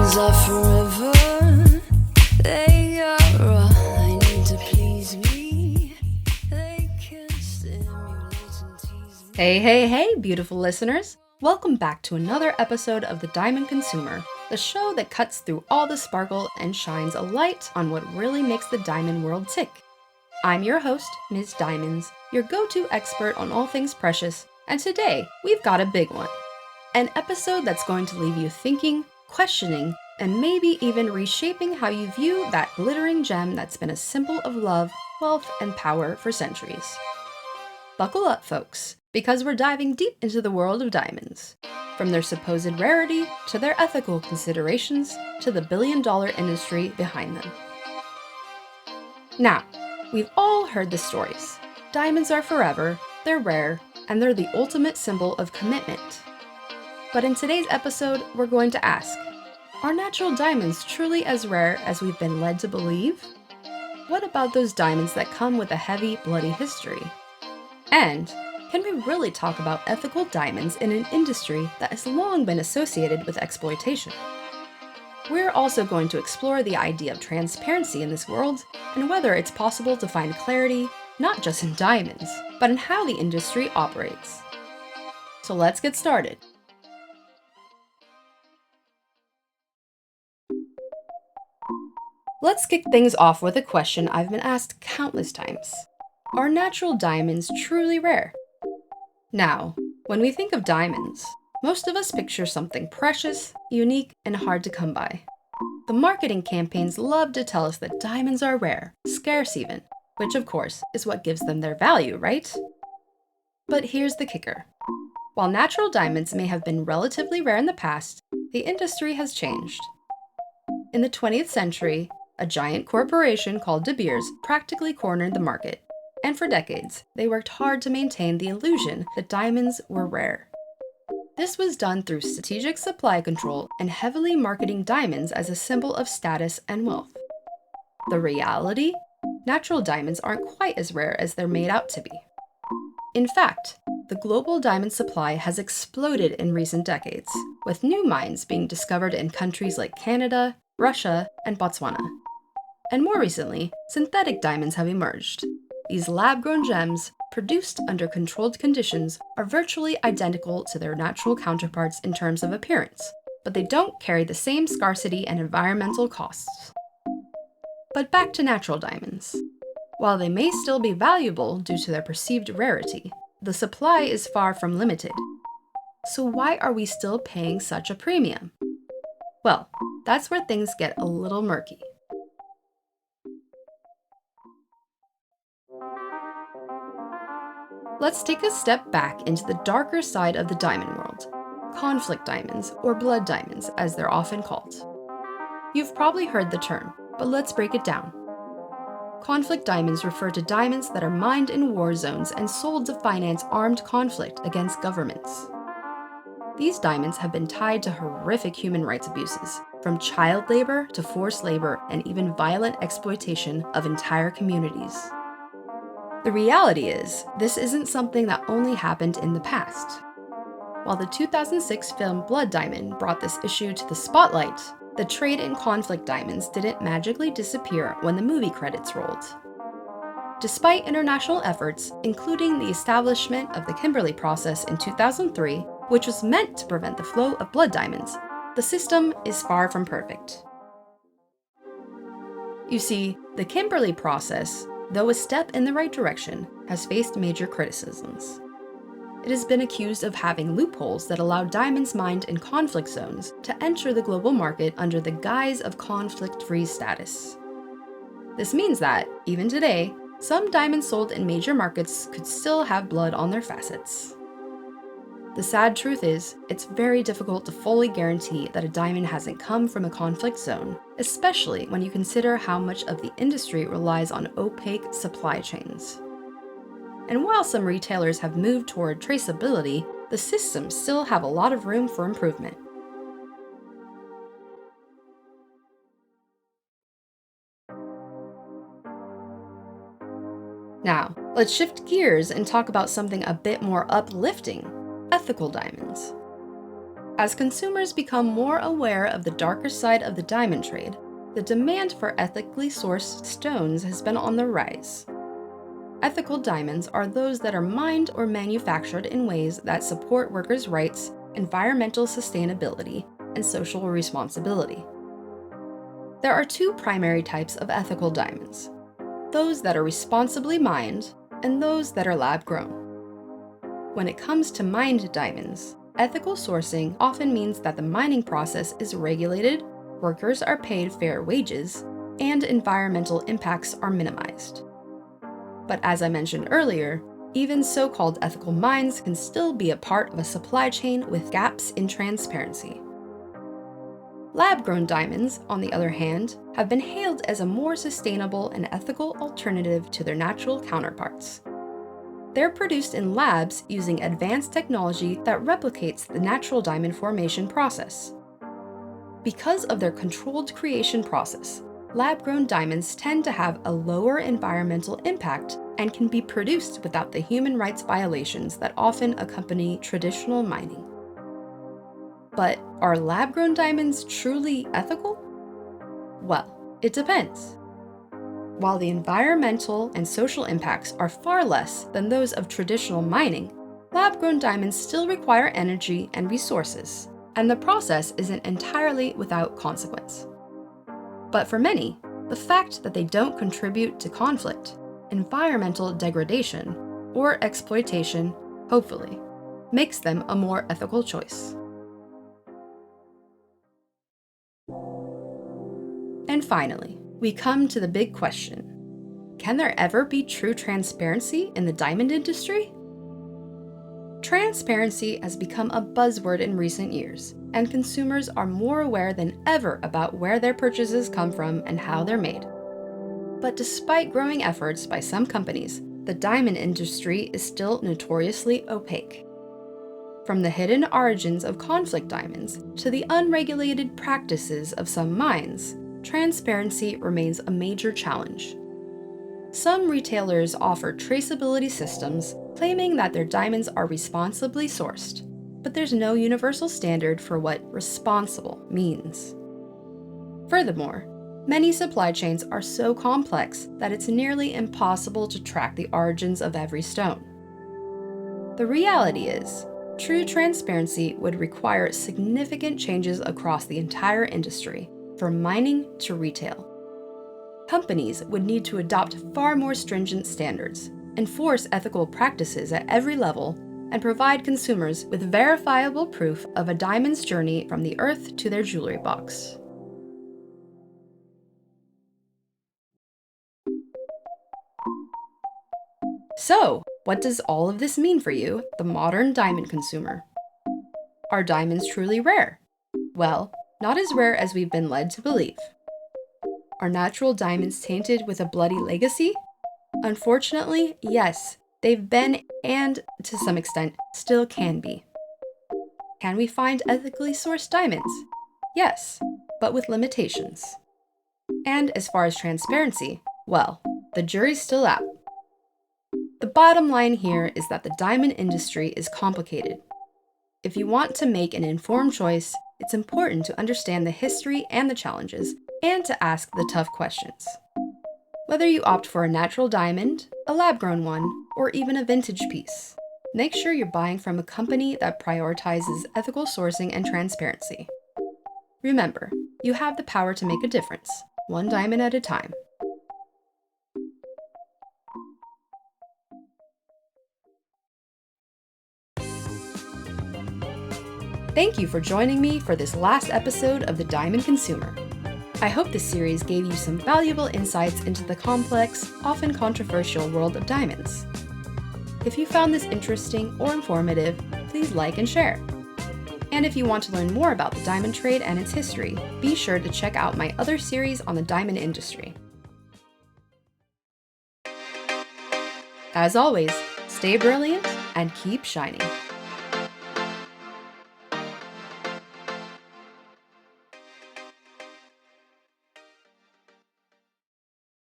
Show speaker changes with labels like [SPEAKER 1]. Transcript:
[SPEAKER 1] Diamonds are forever. They are all I need to please me. They can stimulate and tease me.
[SPEAKER 2] Hey, beautiful listeners. Welcome back to another episode of The Diamond Consumer, the show that cuts through all the sparkle and shines a light on what really makes the diamond world tick. I'm your host, Ms. Diamondz, your go-to expert on all things precious, and today we've got a big one. An episode that's going to leave you thinking, questioning, and maybe even reshaping how you view that glittering gem that's been a symbol of love, wealth, and power for centuries. Buckle up, folks, because we're diving deep into the world of diamonds. From their supposed rarity, to their ethical considerations, to the billion-dollar industry behind them. Now, we've all heard the stories. Diamonds are forever, they're rare, and they're the ultimate symbol of commitment. But in today's episode, we're going to ask, are natural diamonds truly as rare as we've been led to believe? What about those diamonds that come with a heavy, bloody history? And can we really talk about ethical diamonds in an industry that has long been associated with exploitation? We're also going to explore the idea of transparency in this world and whether it's possible to find clarity, not just in diamonds, but in how the industry operates. So let's get started. Let's kick things off with a question I've been asked countless times. Are natural diamonds truly rare? Now, when we think of diamonds, most of us picture something precious, unique, and hard to come by. The marketing campaigns love to tell us that diamonds are rare, scarce even, which of course is what gives them their value, right? But here's the kicker. While natural diamonds may have been relatively rare in the past, the industry has changed. In the 20th century, a giant corporation called De Beers practically cornered the market, and for decades, they worked hard to maintain the illusion that diamonds were rare. This was done through strategic supply control and heavily marketing diamonds as a symbol of status and wealth. The reality? Natural diamonds aren't quite as rare as they're made out to be. In fact, the global diamond supply has exploded in recent decades, with new mines being discovered in countries like Canada, Russia, and Botswana. And more recently, synthetic diamonds have emerged. These lab-grown gems, produced under controlled conditions, are virtually identical to their natural counterparts in terms of appearance, but they don't carry the same scarcity and environmental costs. But back to natural diamonds. While they may still be valuable due to their perceived rarity, the supply is far from limited. So why are we still paying such a premium? Well, that's where things get a little murky. Let's take a step back into the darker side of the diamond world, conflict diamonds, or blood diamonds as they're often called. You've probably heard the term, but let's break it down. Conflict diamonds refer to diamonds that are mined in war zones and sold to finance armed conflict against governments. These diamonds have been tied to horrific human rights abuses, from child labor to forced labor and even violent exploitation of entire communities. The reality is, this isn't something that only happened in the past. While the 2006 film Blood Diamond brought this issue to the spotlight, the trade in conflict diamonds didn't magically disappear when the movie credits rolled. Despite international efforts, including the establishment of the Kimberley process in 2003, which was meant to prevent the flow of blood diamonds, the system is far from perfect. You see, the Kimberley process, though a step in the right direction, has faced major criticisms. It has been accused of having loopholes that allow diamonds mined in conflict zones to enter the global market under the guise of conflict-free status. This means that, even today, some diamonds sold in major markets could still have blood on their facets. The sad truth is, it's very difficult to fully guarantee that a diamond hasn't come from a conflict zone, especially when you consider how much of the industry relies on opaque supply chains. And while some retailers have moved toward traceability, the systems still have a lot of room for improvement. Now, let's shift gears and talk about something a bit more uplifting: ethical diamonds. As consumers become more aware of the darker side of the diamond trade, the demand for ethically sourced stones has been on the rise. Ethical diamonds are those that are mined or manufactured in ways that support workers' rights, environmental sustainability, and social responsibility. There are two primary types of ethical diamonds: those that are responsibly mined and those that are lab-grown. When it comes to mined diamonds, ethical sourcing often means that the mining process is regulated, workers are paid fair wages, and environmental impacts are minimized. But as I mentioned earlier, even so-called ethical mines can still be a part of a supply chain with gaps in transparency. Lab-grown diamonds, on the other hand, have been hailed as a more sustainable and ethical alternative to their natural counterparts. They're produced in labs using advanced technology that replicates the natural diamond formation process. Because of their controlled creation process, lab-grown diamonds tend to have a lower environmental impact and can be produced without the human rights violations that often accompany traditional mining. But are lab-grown diamonds truly ethical? Well, it depends. While the environmental and social impacts are far less than those of traditional mining, lab-grown diamonds still require energy and resources, and the process isn't entirely without consequence. But for many, the fact that they don't contribute to conflict, environmental degradation, or exploitation, hopefully, makes them a more ethical choice. And finally, we come to the big question: can there ever be true transparency in the diamond industry? Transparency has become a buzzword in recent years, and consumers are more aware than ever about where their purchases come from and how they're made. But despite growing efforts by some companies, the diamond industry is still notoriously opaque. From the hidden origins of conflict diamonds to the unregulated practices of some mines, transparency remains a major challenge. Some retailers offer traceability systems, claiming that their diamonds are responsibly sourced, but there's no universal standard for what responsible means. Furthermore, many supply chains are so complex that it's nearly impossible to track the origins of every stone. The reality is, true transparency would require significant changes across the entire industry, from mining to retail. Companies would need to adopt far more stringent standards, enforce ethical practices at every level, and provide consumers with verifiable proof of a diamond's journey from the earth to their jewelry box. So, what does all of this mean for you, the modern diamond consumer? Are diamonds truly rare? Well, not as rare as we've been led to believe. Are natural diamonds tainted with a bloody legacy? Unfortunately, yes, they've been, and to some extent, still can be. Can we find ethically sourced diamonds? Yes, but with limitations. And as far as transparency, well, the jury's still out. The bottom line here is that the diamond industry is complicated. If you want to make an informed choice, it's important to understand the history and the challenges, and to ask the tough questions. Whether you opt for a natural diamond, a lab-grown one, or even a vintage piece, make sure you're buying from a company that prioritizes ethical sourcing and transparency. Remember, you have the power to make a difference, one diamond at a time. Thank you for joining me for this last episode of The Diamond Consumer. I hope this series gave you some valuable insights into the complex, often controversial world of diamonds. If you found this interesting or informative, please like and share. And if you want to learn more about the diamond trade and its history, be sure to check out my other series on the diamond industry. As always, stay brilliant and keep shining.